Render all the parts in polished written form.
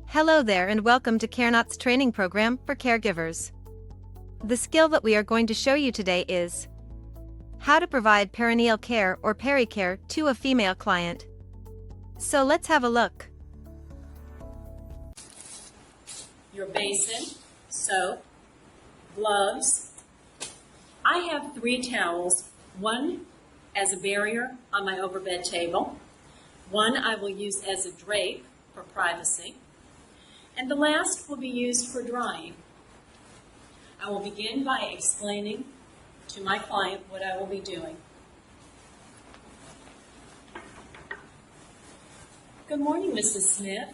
Hello there and welcome to careknots training program for caregivers. The skill that we are going to show you today is how to provide perineal care or peri care to a female client. So let's have a look. Your basin, soap, gloves. I have 3 towels, one as a barrier on my overbed table, one I will use as a drape for privacy, and the last will be used for drying. I will begin by explaining to my client what I will be doing. Good morning, Mrs. Smith.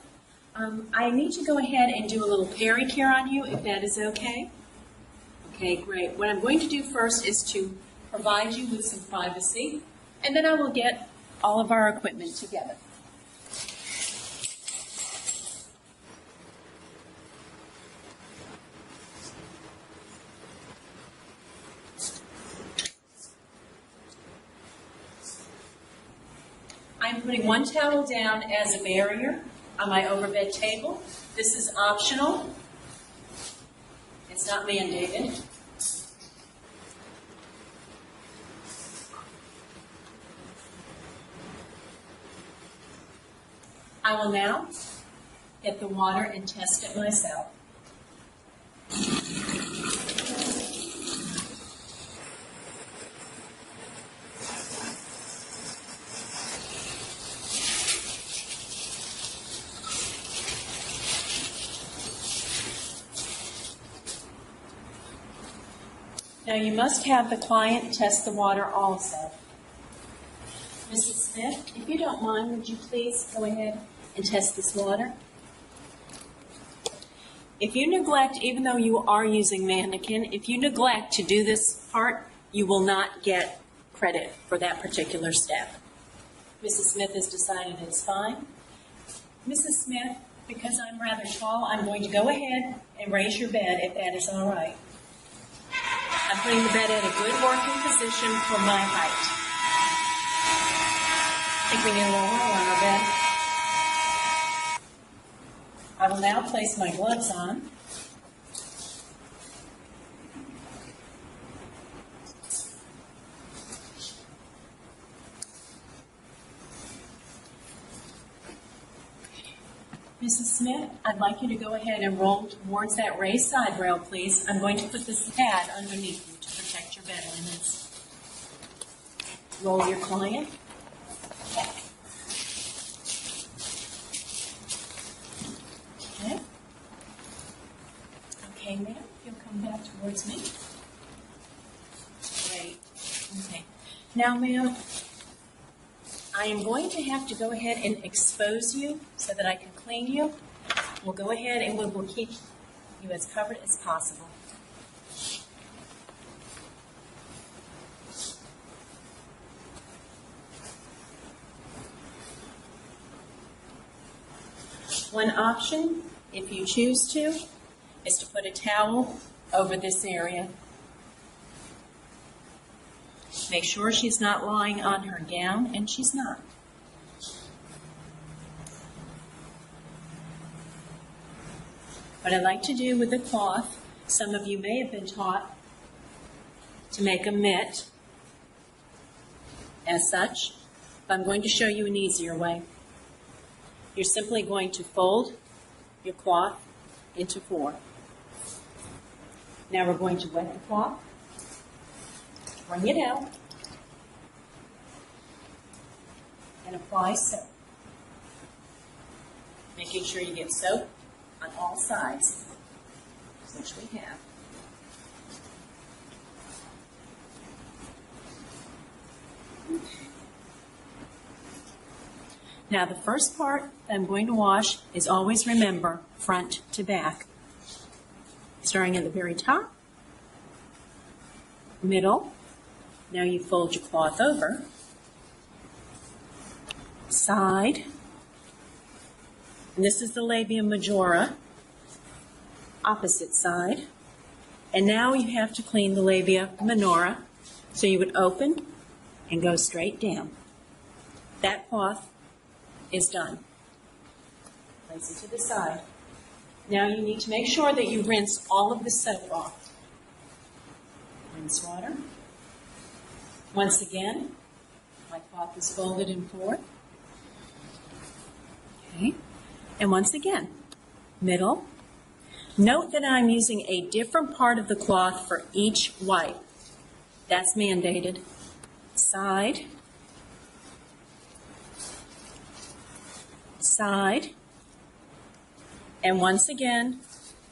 I need to go ahead and do a little peri care on you, if that is okay. Okay, great. What I'm going to do first is to provide you with some privacy, and then I will get all of our equipment together. I'm putting one towel down as a barrier on my overbed table. This is optional. It's not mandated. I will now get the water and test it myself. Now you must have the client test the water also. Mrs. Smith, if you don't mind, would you please go ahead and test this water? If you neglect, even though you are using mannequin, if you neglect to do this part, you will not get credit for that particular step. Mrs. Smith has decided it's fine. Mrs. Smith, because I'm rather tall, I'm going to go ahead and raise your bed if that is all right. I'm putting the bed in a good working position for my height. I think we need a little roll on our bed. I will now place my gloves on. Mrs. Smith, I'd like you to go ahead and roll towards that raised side rail, please. I'm going to put this pad underneath you to protect your bed linens. Roll your client. Okay. Okay, ma'am, you'll come back towards me. Great. Okay. Now, ma'am, I am going to have to go ahead and expose you so that I can clean you. We'll go ahead and we'll keep you as covered as possible. One option, if you choose to, is to put a towel over this area. Make sure she's not lying on her gown, and she's not. What I like to do with the cloth, some of you may have been taught to make a mitt as such, but I'm going to show you an easier way. You're simply going to fold your cloth into 4. Now we're going to wet the cloth, bring it out, and apply soap. Making sure you get soap on all sides, which we have. Now the first part that I'm going to wash is always remember front to back. Starting at the very top, middle. Now you fold your cloth over, side, and this is the labia majora, opposite side, and now you have to clean the labia minora, so you would open and go straight down. That cloth is done. Place it to the side. Now you need to make sure that you rinse all of the soap off. Rinse water. Once again, my cloth is folded in four. Okay. And once again, middle. Note that I'm using a different part of the cloth for each wipe. That's mandated. Side. Side. And once again,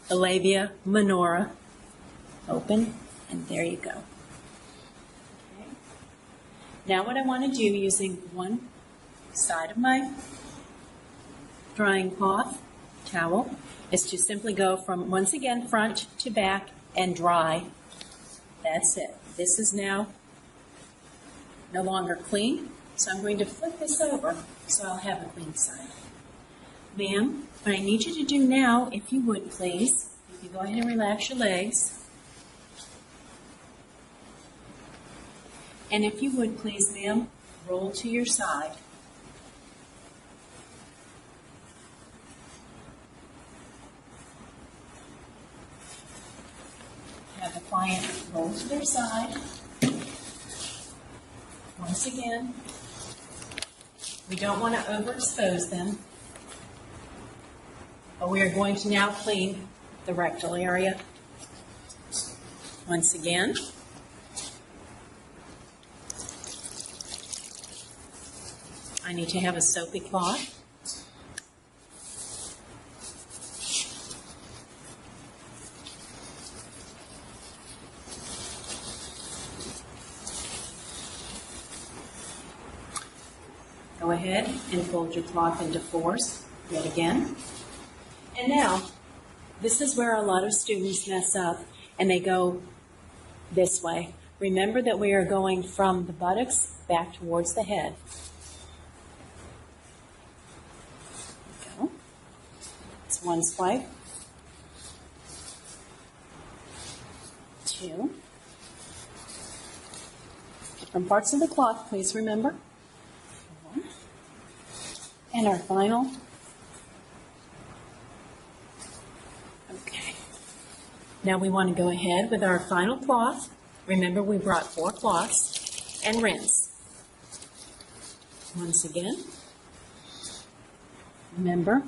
the labia minora. Open, and there you go. Okay. Now what I want to do using one side of my drying cloth, towel, is to simply go from, once again, front to back and dry. That's it. This is now no longer clean, so I'm going to flip this over so I'll have a clean side. Ma'am, what I need you to do now, if you would please, if you go ahead and relax your legs, and if you would please, ma'am, roll to your side. Have the client roll to their side. Once again, we don't want to overexpose them, but we are going to now clean the rectal area. Once again. I need to have a soapy cloth. Go ahead and fold your cloth into fours yet again. And now, this is where a lot of students mess up and they go this way. Remember that we are going from the buttocks back towards the head. Go. It's one swipe. Two. Different parts of the cloth, please remember. And our final. Okay. Now we want to go ahead with our final cloth. Remember, we brought 4 cloths and rinse. Once again. Remember,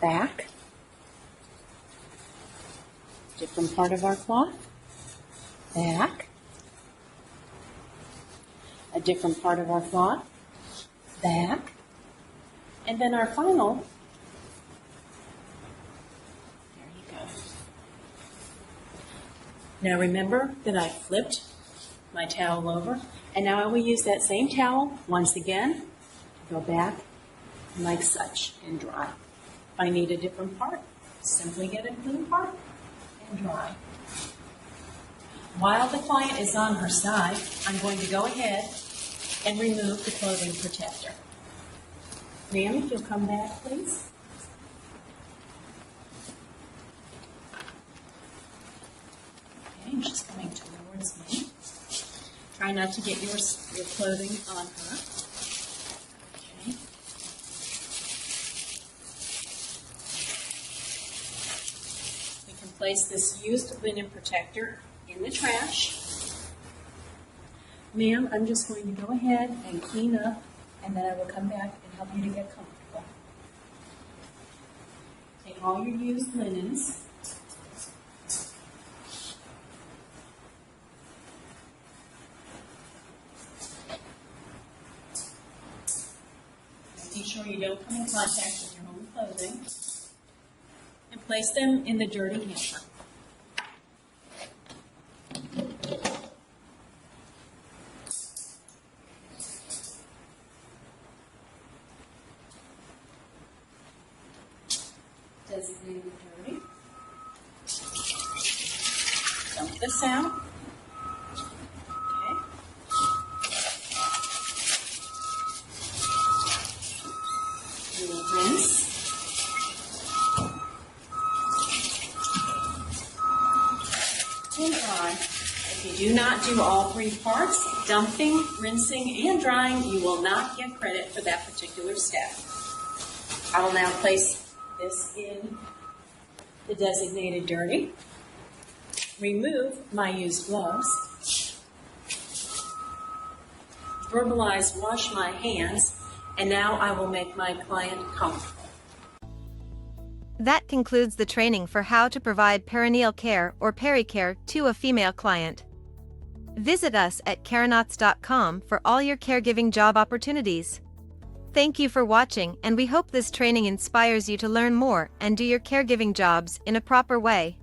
back. Different part of our cloth. Back. A different part of our cloth. Back, and then our final, there you go. Now remember that I flipped my towel over, and now I will use that same towel once again to go back like such and dry. If I need a different part, simply get a clean part and dry. While the client is on her side, I'm going to go ahead and remove the clothing protector. Ma'am, if you'll come back, please. Okay, and she's coming towards me. Try not to get your clothing on her. Okay. We can place this used linen protector in the trash. Ma'am, I'm just going to go ahead and clean up, and then I will come back and help you to get comfortable. Take all your used linens. Making sure you don't come in contact with your own clothing. And place them in the dirty hamper. Designated dirty. Dump this out. Okay. We will rinse. And dry. If you do not do all 3 parts, dumping, rinsing, and drying, you will not get credit for that particular step. I will now place this in the designated dirty. Remove my used gloves. Verbalize, wash my hands, and now I will make my client comfortable. That concludes the training for how to provide perineal care or pericare to a female client. Visit us at careknots.com for all your caregiving job opportunities. Thank you for watching, and we hope this training inspires you to learn more and do your caregiving jobs in a proper way.